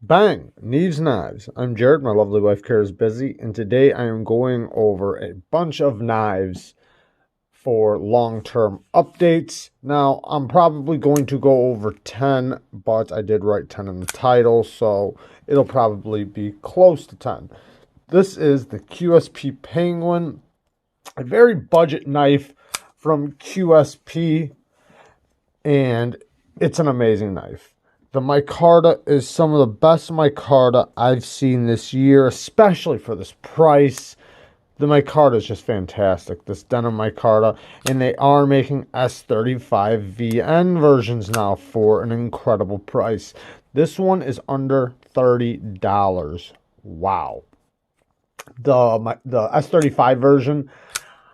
Bang! Neeves knives. I'm Jared, my lovely wife Kara is busy, and today I am going over a bunch of knives for long-term updates. Now, I'm probably going to go over 10, but I did write 10 in the title, so it'll probably be close to 10. This is the QSP Penguin, a very budget knife from QSP, and it's an amazing knife. The micarta is some of the best micarta I've seen this year, especially for this price. The micarta is just fantastic, this denim micarta, and they are making S35VN versions now for an incredible price. This one is under $30. Wow. The S35 version,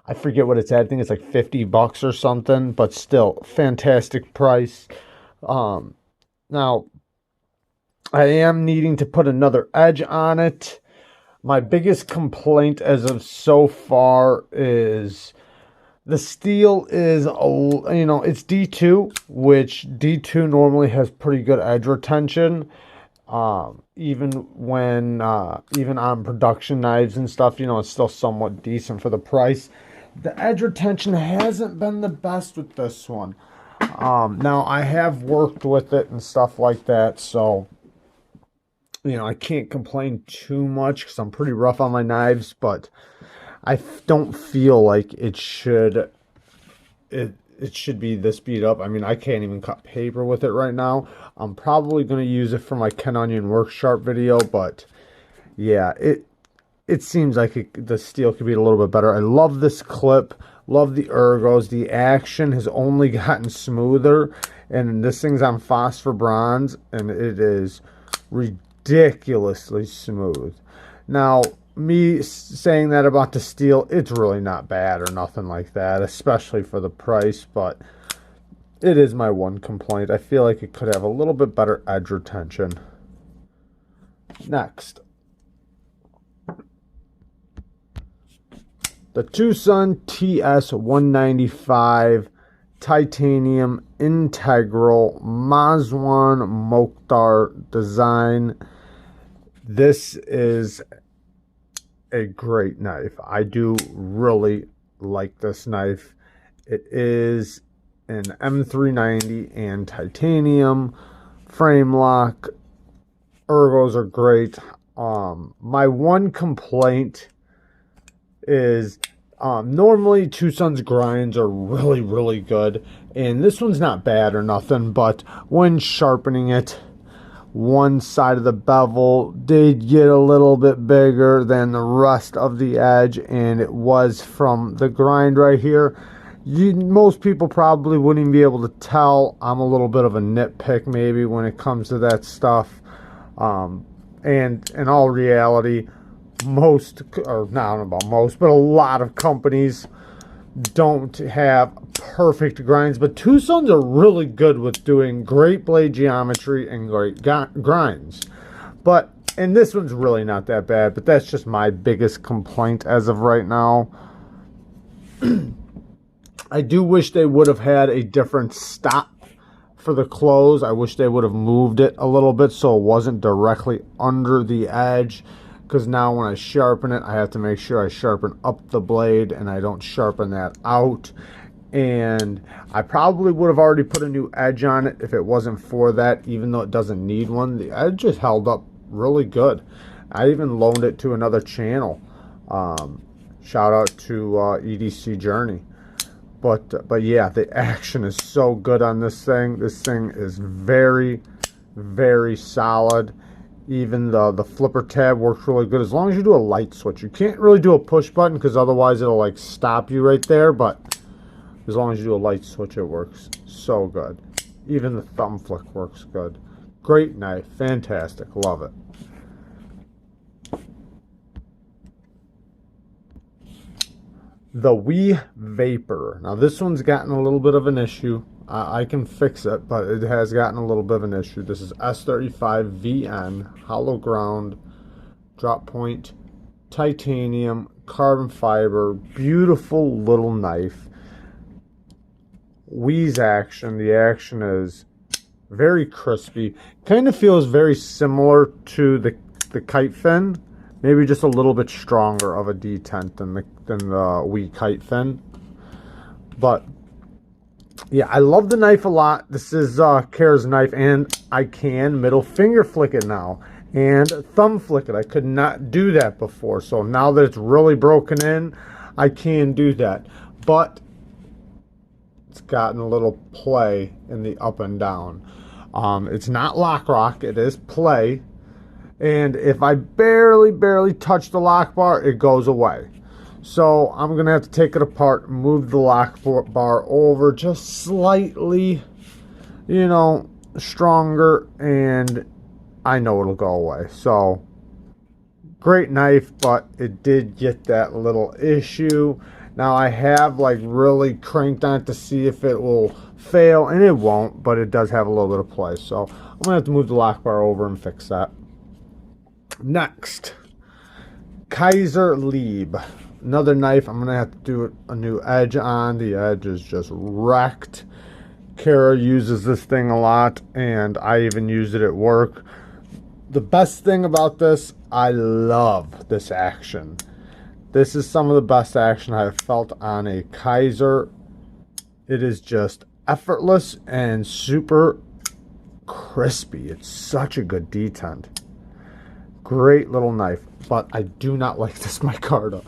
I forget what it's at. I think it's like $50 or something, but still fantastic price. Now, I am needing to put another edge on it. My biggest complaint as of so far is the steel is, it's D2, which D2 normally has pretty good edge retention. Even on production knives and stuff, it's still somewhat decent for the price. The edge retention hasn't been the best with this one. Now I have worked with it and stuff like that, so I can't complain too much because I'm pretty rough on my knives, but I don't feel like it should be this beat up. I mean, I can't even cut paper with it right now. I'm probably going to use it for my Ken Onion Work Sharp video, but yeah, it seems like the steel could be a little bit better. I love this clip. Love the ergos. The action has only gotten smoother, and this thing's on phosphor bronze, and it is ridiculously smooth. Now, me saying that about the steel, it's really not bad or nothing like that, especially for the price, but it is my one complaint. I feel like it could have a little bit better edge retention. Next, the Tucson TS267 titanium integral Mazwan Mokhtar design. This is a great knife. I do really like this knife. It is an M390 and titanium frame lock. Ergos are great. My one complaint is normally Tucson's grinds are really, really good, and this one's not bad or nothing, but when sharpening it, one side of the bevel did get a little bit bigger than the rest of the edge, and it was from the grind right here. Most people probably wouldn't even be able to tell. I'm a little bit of a nitpick maybe when it comes to that stuff, and in all reality, most, or not, I don't know about most, but a lot of companies don't have perfect grinds, but Tucson's are really good with doing great blade geometry and great grinds. And this one's really not that bad, but that's just my biggest complaint as of right now. I do wish they would have had a different stop for the close. I wish they would have moved it a little bit so it wasn't directly under the edge, because now when I sharpen it, I have to make sure I sharpen up the blade and I don't sharpen that out. And I probably would have already put a new edge on it if it wasn't for that, even though it doesn't need one. The edge just held up really good. I even loaned it to another channel. Shout out to EDC Journey. But yeah, the action is so good on this thing. This thing is very, very solid. Even the flipper tab works really good as long as you do a light switch. You can't really do a push button because otherwise it'll like stop you right there, but as long as you do a light switch, it works so good. Even the thumb flick works good. Great knife, fantastic, love it. The Wii Vapor. Now this one's gotten a little bit of an issue. I can fix it, but it has gotten a little bit of an issue. This is S35VN, hollow ground, drop point, titanium, carbon fiber, beautiful little knife. Wii's action, the action is Very crispy. Kind of feels very similar to the kite fin. Maybe just a little bit stronger of a detent than the Wii kite fin. But yeah, I love the knife a lot. This is CARHARTT's knife, and I can middle finger flick it now and thumb flick it. I could not do that before. So now that it's really broken in, I can do that. But it's gotten a little play in the up and down. It's not lock rock, it is play. And if I barely touch the lock bar, it goes away. So I'm going to have to take it apart, move the lock bar over just slightly, you know, stronger, and I know it'll go away. So, great knife, but it did get that little issue. Now I have like really cranked on it to see if it will fail, and it won't, but it does have a little bit of play. So I'm going to have to move the lock bar over and fix that. Next, Kizer Lib. Another knife I'm going to have to do a new edge on. The edge is just wrecked. Kara uses this thing a lot, and I even use it at work. The best thing about this, I love this action. This is some of the best action I've felt on a Kizer. It is just effortless and super crispy. It's such a good detent. Great little knife, but I do not like this micarta.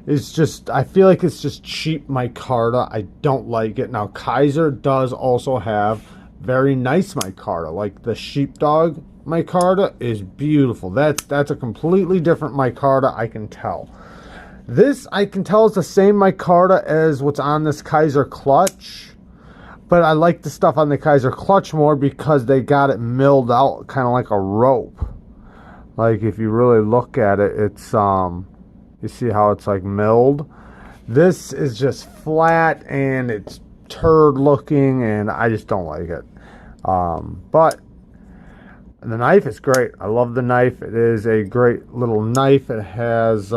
It's just, I feel like it's just cheap micarta. I don't like it. Now, Kizer does also have very nice micarta. Like the sheepdog micarta is beautiful. That's a completely different micarta, I can tell. This, I can tell, is the same micarta as what's on this Kizer clutch. But I like the stuff on the Kizer clutch more because they got it milled out kind of like a rope. Like if you really look at it, it's you see how it's like milled. This is just flat and it's turd looking, and I just don't like it. But the knife is great. I love the knife. It is a great little knife. It has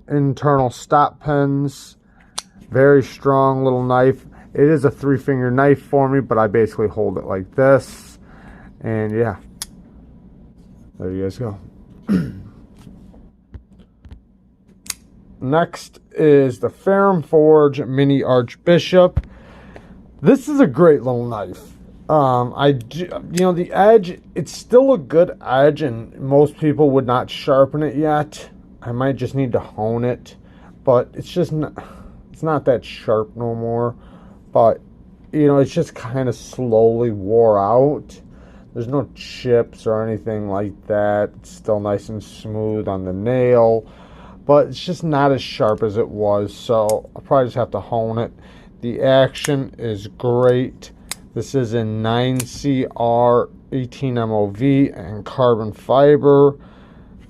internal stop pins. Very strong little knife. It is a 3-finger knife for me, but I basically hold it like this. And yeah, there you guys go. Next is the Ferrum Forge Mini Archbishop. This is a great little knife. The edge, it's still a good edge, and most people would not sharpen it yet. I might just need to hone it, but it's just not, it's not that sharp no more. But it's just kind of slowly wore out. There's no chips or anything like that. It's still nice and smooth on the nail, but it's just not as sharp as it was, so I'll probably just have to hone it. The action is great. This is in 9CR 18 MOV and carbon fiber.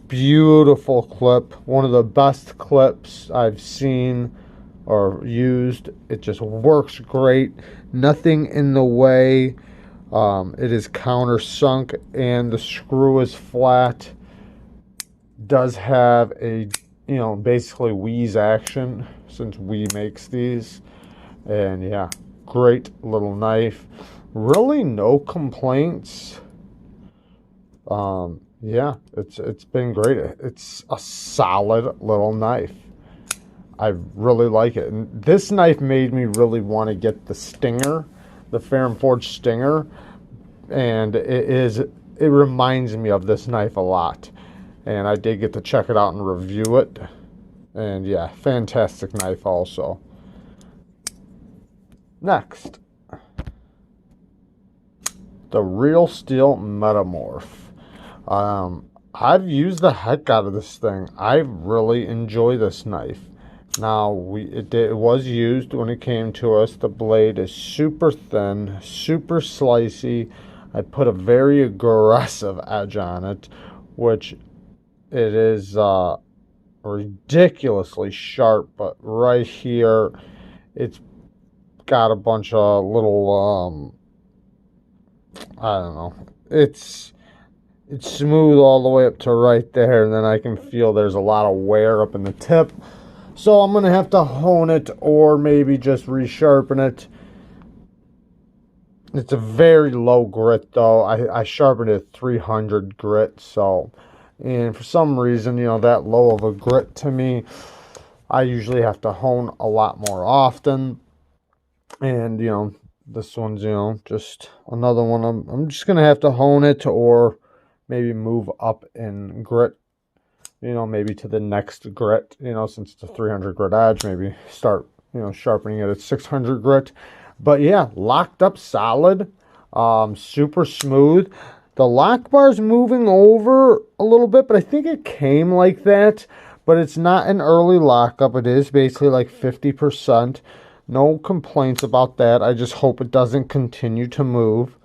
Beautiful clip. One of the best clips I've seen or used. It just works great. Nothing in the way. It is countersunk and the screw is flat. Does have a, basically Wii's action since Wii makes these. And yeah, great little knife. Really no complaints. Yeah, it's been great. It's a solid little knife. I really like it. And this knife made me really want to get the Stinger, the Ferrum Forge Stinger, and it reminds me of this knife a lot. And I did get to check it out and review it. And yeah, fantastic knife also. Next, the Real Steel Metamorph. I've used the heck out of this thing. I really enjoy this knife. Now, it was used when it came to us. The blade is super thin, super slicey. I put a very aggressive edge on it, which it is ridiculously sharp, but right here, it's got a bunch of little, I don't know, it's smooth all the way up to right there, and then I can feel there's a lot of wear up in the tip. So I'm going to have to hone it or maybe just resharpen it. It's a very low grit though. I sharpened it at 300 grit, so, and for some reason, you know, that low of a grit to me, I usually have to hone a lot more often. And, you know, this one's, you know, just another one. I'm just going to have to hone it, or maybe move up in grit, you know, maybe to the next grit, you know, since it's a 300 grit edge, maybe start, you know, sharpening it at 600 grit. But yeah, locked up solid, super smooth. The lock bar's moving over a little bit, but I think it came like that. But it's not an early lockup. It is basically like 50%. No complaints about that. I just hope it doesn't continue to move.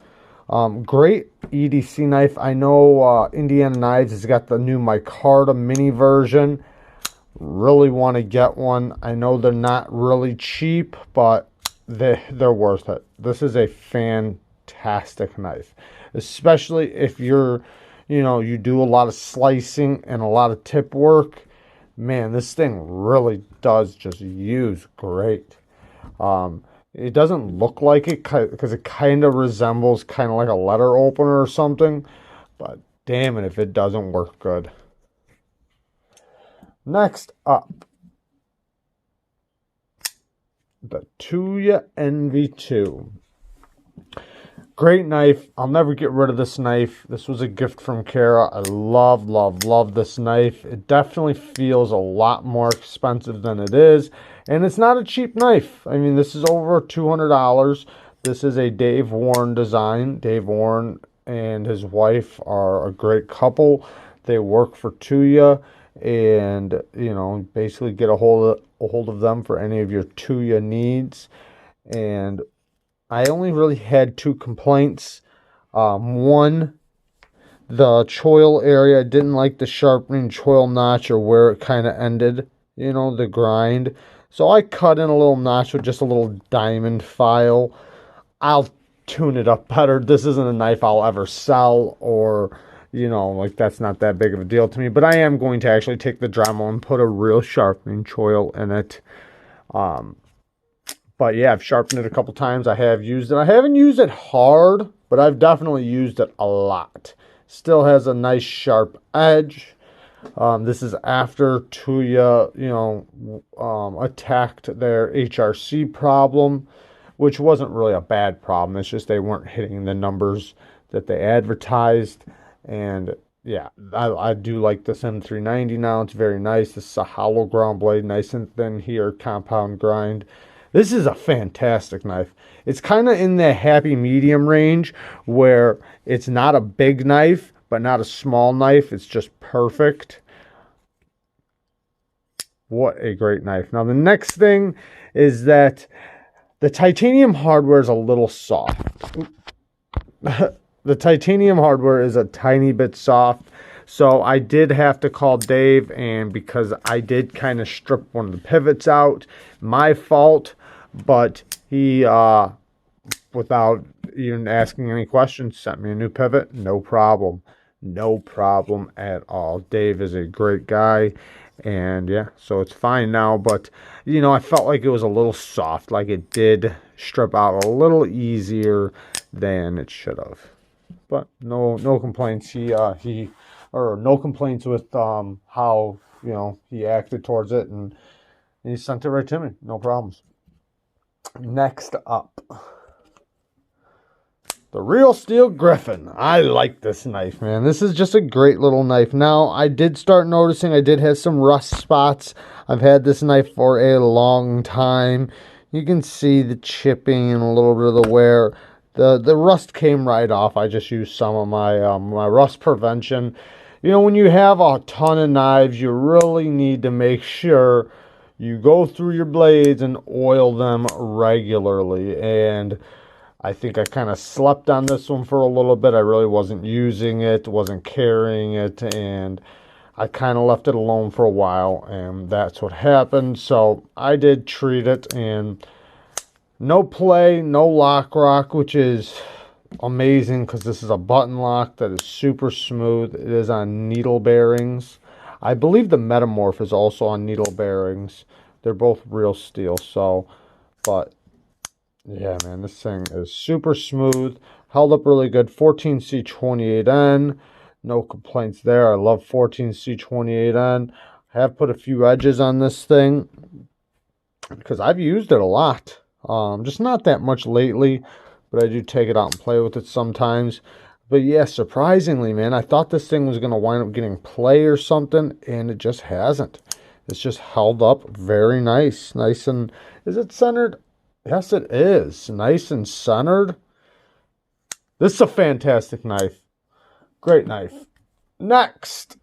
Great EDC knife. I know Indiana Knives has got the new micarta mini version. Really want to get one. I know they're not really cheap, but they're worth it. This is a fantastic knife, especially if you're, you know, you do a lot of slicing and a lot of tip work. Man, this thing really does just use great. It doesn't look like it because it kind of resembles kind of like a letter opener or something, but damn it if it doesn't work good. Next up, the Tuya NV2. Great knife. I'll never get rid of this knife. This was a gift from Kara. I love, love, love this knife. It definitely feels a lot more expensive than it is. And it's not a cheap knife. I mean, this is over $200. This is a Dave Warren design. Dave Warren and his wife are a great couple. They work for Tuya, and, you know, basically get a hold of them for any of your Tuya needs. And I only really had 2 complaints. One, the choil area. I didn't like the sharpening choil notch, or where it kind of ended, you know, the grind. So I cut in a little notch with just a little diamond file. I'll tune it up better. This isn't a knife I'll ever sell, or, you know, like, that's not that big of a deal to me. But I am going to actually take the Dremel and put a real sharpening choil in it. But yeah, I've sharpened it a couple times. I have used it. I haven't used it hard, but I've definitely used it a lot. Still has a nice sharp edge. This is after Tuya, you know, attacked their HRC problem, which wasn't really a bad problem. It's just they weren't hitting the numbers that they advertised. And yeah, I do like this M390 now. It's very nice. This is a hollow ground blade, nice and thin here, compound grind. This is a fantastic knife. It's kind of in the happy medium range, where it's not a big knife, but not a small knife. It's just perfect. What a great knife. Now, the next thing is that the titanium hardware is a little soft. The titanium hardware is a tiny bit soft. So I did have to call Dave, and because I did kind of strip one of the pivots out, my fault, but he, without even asking any questions, sent me a new pivot. No problem. No problem at all. Dave is a great guy, and yeah, so it's fine now. But, you know, I felt like it was a little soft, like it did strip out a little easier than it should have. But no complaints. No complaints with how, you know, he acted towards it, and he sent it right to me. No problems. Next up, the Real Steel Griffin. I like this knife, man. This is just a great little knife. Now, I did start noticing I did have some rust spots. I've had this knife for a long time. You can see the chipping and a little bit of the wear. The rust came right off. I just used some of my my rust prevention. You know, when you have a ton of knives, you really need to make sure you go through your blades and oil them regularly. And I think I kind of slept on this one for a little bit. I really wasn't using it, wasn't carrying it, and I kind of left it alone for a while, and that's what happened. So I did treat it, and no play, no lock rock, which is amazing because this is a button lock that is super smooth. It is on needle bearings. I believe the Metamorph is also on needle bearings. They're both real steel, so, but Yeah, man, this thing is super smooth. Held up really good. 14C28N. No complaints there. I love 14C28N. I have put a few edges on this thing because I've used it a lot. Just not that much lately, but I do take it out and play with it sometimes. But yeah, surprisingly, man, I thought this thing was going to wind up getting play or something, and it just hasn't. It's just held up very nice. Nice and... Is it centered? Yes, it is. Nice and centered. This is a fantastic knife. Great knife. Next,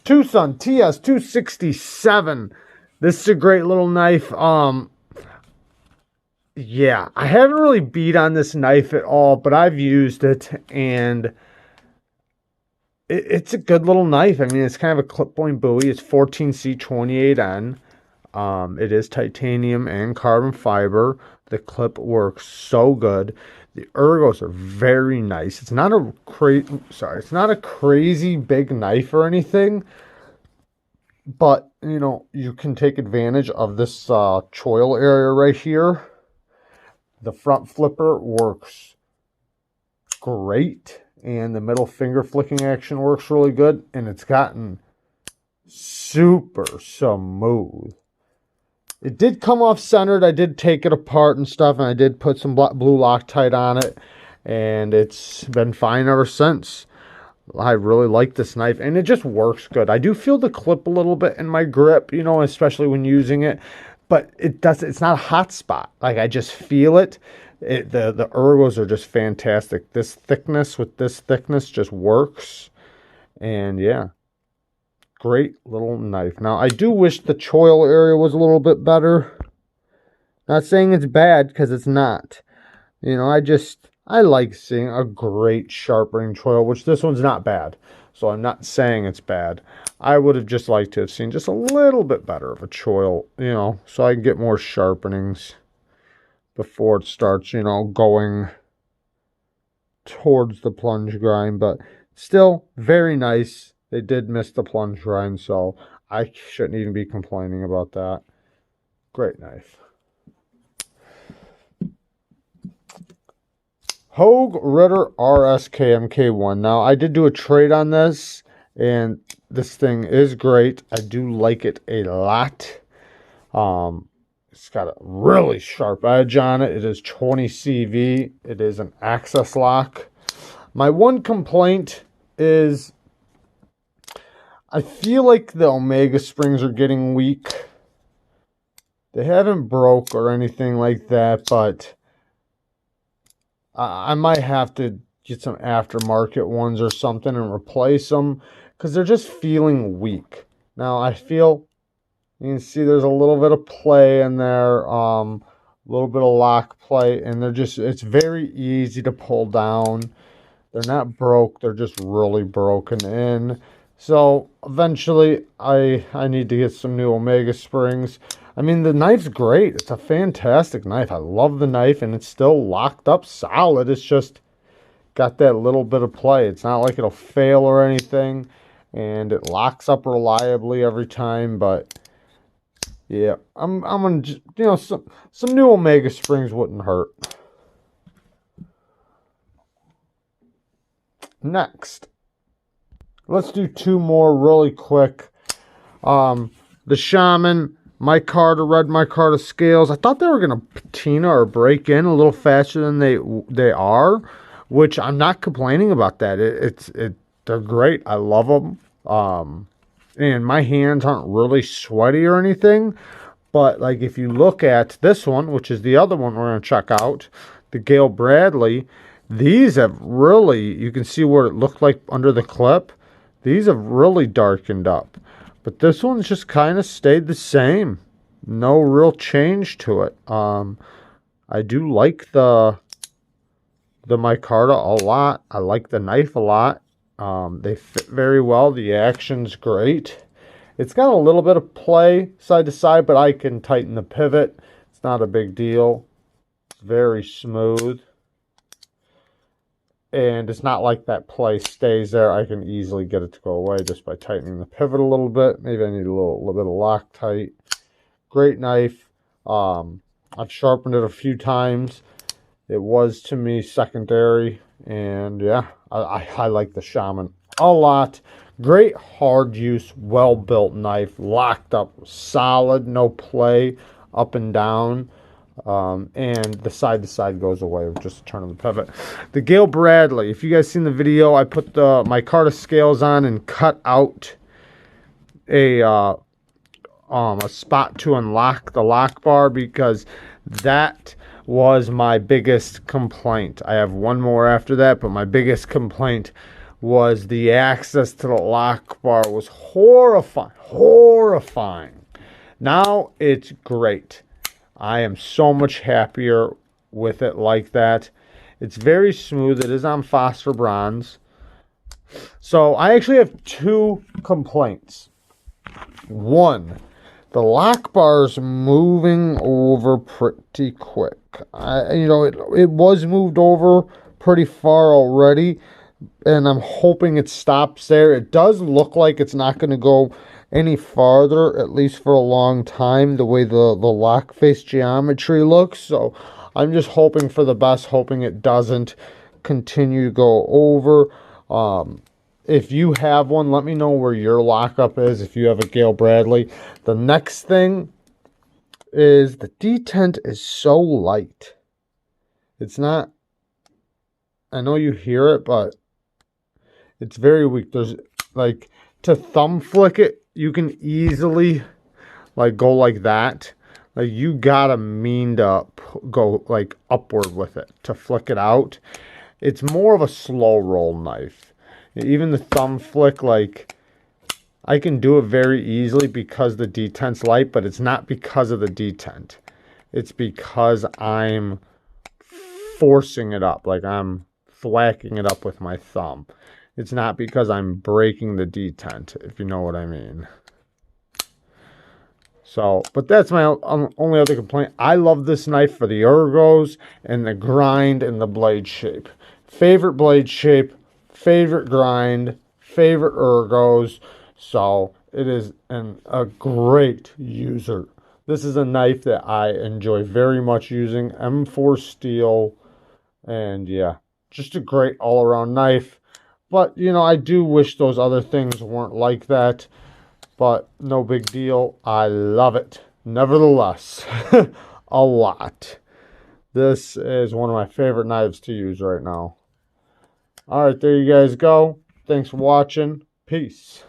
Tucson TS267. This is a great little knife. Yeah, I haven't really beat on this knife at all, but I've used it, and it's a good little knife. I mean, it's kind of a clip point buoy. It's 14C28N. It is titanium and carbon fiber. The clip works so good. The ergos are very nice. It's not a crazy big knife or anything, but you know, you can take advantage of this choil area right here. The front flipper works great, and the middle finger flicking action works really good, and it's gotten super smooth. It did come off centered. I did take it apart and stuff, and I did put some blue Loctite on it, and it's been fine ever since. I really like this knife, and it just works good. I do feel the clip a little bit in my grip, you know, especially when using it, but it's not a hot spot. Like, I just feel it. The ergos are just fantastic. This thickness with this thickness just works, and yeah. Great little knife. Now, I do wish the choil area was a little bit better. Not saying it's bad, because it's not. You know, I like seeing a great sharpening choil, which this one's not bad. So I'm not saying it's bad. I would have just liked to have seen just a little bit better of a choil, you know, so I can get more sharpenings before it starts, you know, going towards the plunge grind. But still, very nice. They did miss the plunge grind, so I shouldn't even be complaining about that. Great knife. Hogue Ritter RS MK1. Now, I did do a trade on this, and this thing is great. I do like it a lot. It's got a really sharp edge on it. It is 20 CV. It is an access lock. My one complaint is I feel like the Omega springs are getting weak. They haven't broke or anything like that, but I might have to get some aftermarket ones or something and replace them, because they're just feeling weak. Now, I feel, you can see there's a little bit of play in there, a little bit of lock play, and it's very easy to pull down. They're not broke, they're just really broken in. So eventually I need to get some new Omega springs. I mean, the knife's great. It's a fantastic knife. I love the knife, and it's still locked up solid. It's just got that little bit of play. It's not like it'll fail or anything, and it locks up reliably every time. But yeah, I'm gonna just, you know, some new Omega springs wouldn't hurt. Next, let's do two more really quick. The Shaman micarta, red micarta scales. I thought they were going to patina or break in a little faster than they are, which I'm not complaining about that. They're great. I love them. And my hands aren't really sweaty or anything. But like, if you look at this one, which is the other one we're going to check out, the Gale Bradley, these have really, you can see what it looked like under the clip. These have really darkened up. But this one's just kind of stayed the same. No real change to it. I do like the micarta a lot. I like the knife a lot. They fit very well. The action's great. It's got a little bit of play side to side, but I can tighten the pivot. It's not a big deal. It's very smooth. And it's not like that play stays there. I can easily get it to go away just by tightening the pivot a little bit. Maybe I need a little bit of Loctite. Great knife. I've sharpened it a few times. It was to me secondary, and yeah, I like the Shaman a lot. Great hard use, well built knife, locked up, solid, no play, up and down. And the side to side goes away with just a turn of the pivot. The Gale Bradley, if you guys seen the video, I put the micarta scales on and cut out a spot to unlock the lock bar, because that was my biggest complaint. I have one more after that, but my biggest complaint was the access to the lock bar was horrifying. Now it's great. I am so much happier with it like that. It's very smooth. It is on phosphor bronze. So I actually have two complaints. One, the lock bar's moving over pretty quick. It was moved over pretty far already, and I'm hoping it stops there. It does look like it's not going to go any farther, at least for a long time, the way the lock face geometry looks. So I'm just hoping for the best, hoping it doesn't continue to go over. If you have one, let me know where your lockup is if you have a Gale Bradley. The next thing is the detent is so light. It's not, I know you hear it, but it's very weak. There's, like, to thumb flick it, you can easily, like, go like that. Like, you gotta mean to go, like, upward with it to flick it out. It's more of a slow roll knife. Even the thumb flick, like, I can do it very easily because the detent's light, but it's not because of the detent. It's because I'm forcing it up, like I'm thwacking it up with my thumb. It's not because I'm breaking the detent, if you know what I mean. So, but that's my only other complaint. I love this knife for the ergos and the grind and the blade shape. Favorite blade shape, favorite grind, favorite ergos. So it is a great user. This is a knife that I enjoy very much using. M4 steel, and yeah, just a great all-around knife. But, you know, I do wish those other things weren't like that. But no big deal. I love it. Nevertheless, a lot. This is one of my favorite knives to use right now. All right, there you guys go. Thanks for watching. Peace.